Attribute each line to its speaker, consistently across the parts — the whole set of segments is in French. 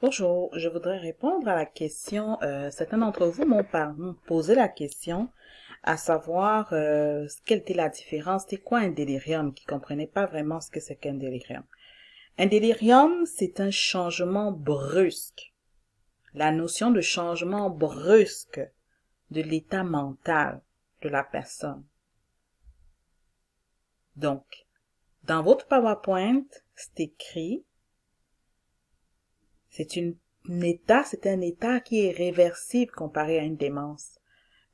Speaker 1: Bonjour, je voudrais répondre à la question, certains d'entre vous m'ont posé la question, à savoir quelle était la différence, c'était quoi un délirium, qui comprenait pas vraiment ce que c'est qu'un délirium. Un délirium, c'est un changement brusque, la notion de changement brusque de l'état mental de la personne. Donc, dans votre PowerPoint, c'est écrit, c'est un état qui est réversible comparé à une démence.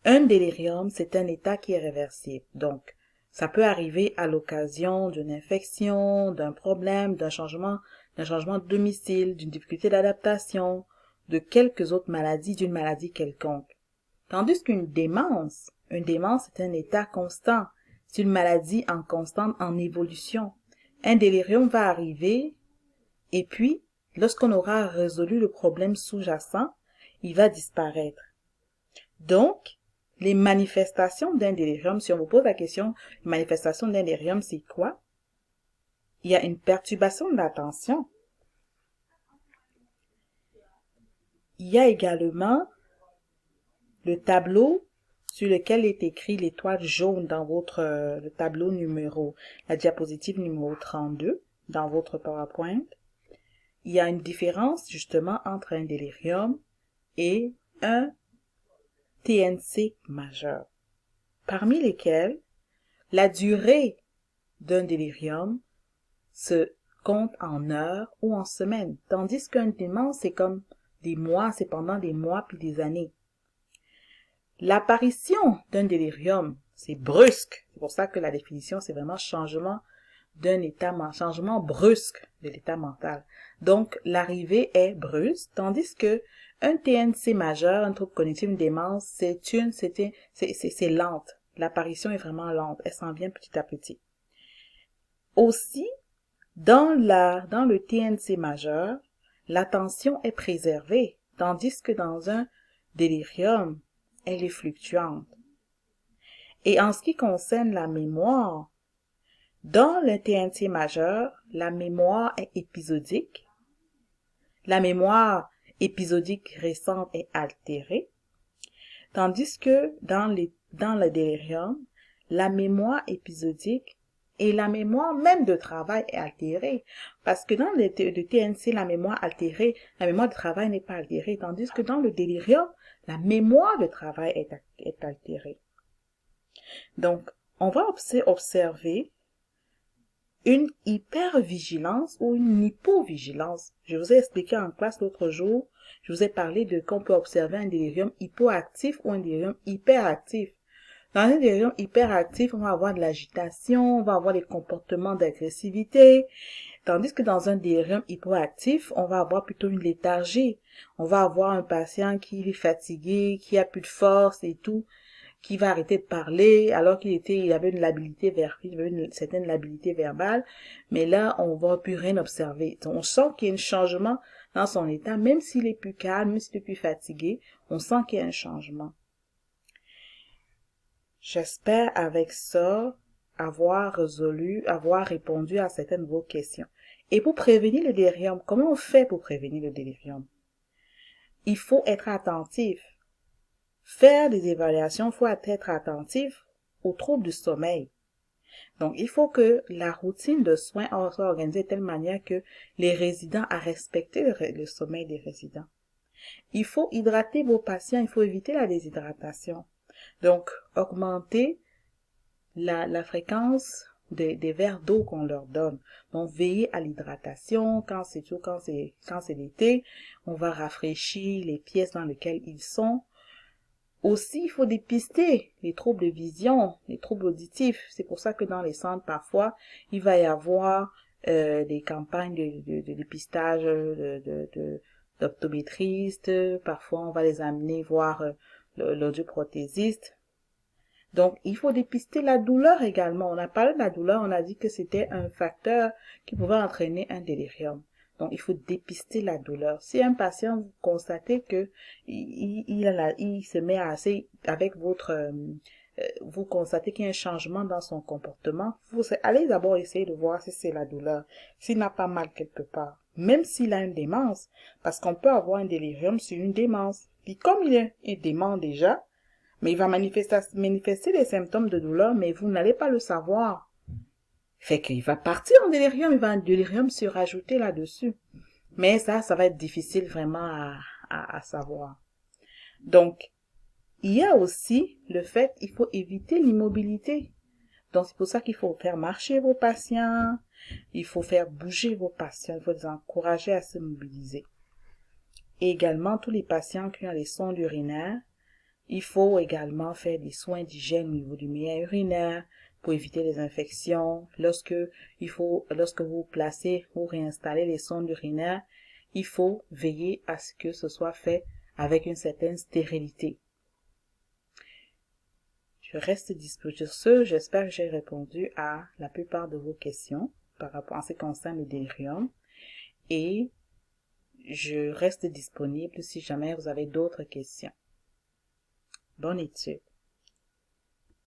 Speaker 1: Un délirium, c'est un état qui est réversible. Donc, ça peut arriver à l'occasion d'une infection, d'un problème, d'un changement de domicile, d'une difficulté d'adaptation, de quelques autres maladies, d'une maladie quelconque. Tandis une démence est un état constant. C'est une maladie en constante, en évolution. Un délirium va arriver et puis, lorsqu'on aura résolu le problème sous-jacent, il va disparaître. Donc, les manifestations d'un délirium, si on vous pose la question, les manifestations d'un délirium, c'est quoi? Il y a une perturbation de l'attention. Il y a également le tableau sur lequel est écrit l'étoile jaune dans le tableau la diapositive numéro 32 dans votre PowerPoint. Il y a une différence justement entre un délirium et un TNC majeur, parmi lesquels la durée d'un délirium se compte en heures ou en semaines, tandis qu'un démence, c'est comme des mois, c'est pendant des mois puis des années. L'apparition d'un délirium, c'est brusque. C'est pour ça que la définition, c'est vraiment changement changement brusque de l'état mental. Donc, l'arrivée est brusque, tandis que un TNC majeur, un trouble cognitif, une démence, c'est lente. L'apparition est vraiment lente. Elle s'en vient petit à petit. Aussi, dans le TNC majeur, l'attention est préservée, tandis que dans un délirium, elle est fluctuante. Et en ce qui concerne la mémoire, dans le TNC majeur, la mémoire est épisodique. La mémoire épisodique récente est altérée, tandis que dans le délirium, la mémoire épisodique et la mémoire même de travail est altérée. Parce que dans le TNC, la mémoire de travail n'est pas altérée, tandis que dans le délirium, la mémoire de travail est altérée. Donc, on va observer une hypervigilance ou une hypovigilance. Je vous ai expliqué en classe l'autre jour, je vous ai parlé de qu'on peut observer un délirium hypoactif ou un délirium hyperactif. Dans un délirium hyperactif, on va avoir de l'agitation, on va avoir des comportements d'agressivité, tandis que dans un délirium hypoactif, on va avoir plutôt une léthargie. On va avoir un patient qui est fatigué, qui a plus de force et tout, qui va arrêter de parler alors il avait une certaine labilité verbale, mais là, on va plus rien observer. On sent qu'il y a un changement dans son état, même s'il est plus calme, même s'il est plus fatigué, on sent qu'il y a un changement. J'espère avec ça avoir répondu à certaines de vos questions. Et pour prévenir le délirium, comment on fait pour prévenir le délirium? Il faut être attentif. Faire des évaluations, il faut être attentif aux troubles du sommeil. Donc, il faut que la routine de soins soit organisée de telle manière que les résidents à respecter le sommeil des résidents. Il faut hydrater vos patients, il faut éviter la déshydratation. Donc, augmenter la fréquence des verres d'eau qu'on leur donne. Donc, veiller à l'hydratation quand c'est l'été. On va rafraîchir les pièces dans lesquelles ils sont. Aussi, il faut dépister les troubles de vision, les troubles auditifs. C'est pour ça que dans les centres, parfois, il va y avoir des campagnes de dépistage d'optométristes. Parfois, on va les amener voir l'audioprothésiste. Donc, il faut dépister la douleur également. On a parlé de la douleur, on a dit que c'était un facteur qui pouvait entraîner un délirium. Donc, il faut dépister la douleur. Si un patient, vous constatez que il se met avec vous constatez qu'il y a un changement dans son comportement, vous allez d'abord essayer de voir si c'est la douleur, s'il n'a pas mal quelque part. même s'il a une démence, parce qu'on peut avoir un délirium sur une démence. Puis comme il est dément déjà, mais il va manifester des symptômes de douleur, mais vous n'allez pas le savoir. Fait qu'il va partir en délirium, il va un délirium se rajouter là-dessus. Mais ça va être difficile vraiment à savoir. Donc, il y a aussi le fait, il faut éviter l'immobilité. Donc, c'est pour ça qu'il faut faire marcher vos patients, il faut faire bouger vos patients, il faut les encourager à se mobiliser. Et également, tous les patients qui ont les sondes urinaires, il faut également faire des soins d'hygiène au niveau du milieu urinaire pour éviter les infections. Lorsque vous placez ou réinstallez les sondes urinaires, il faut veiller à ce que ce soit fait avec une certaine stérilité. Je reste disponible sur ce. J'espère que j'ai répondu à la plupart de vos questions par rapport à ce qui concerne le délirium. Et je reste disponible si jamais vous avez d'autres questions. Bonne étude.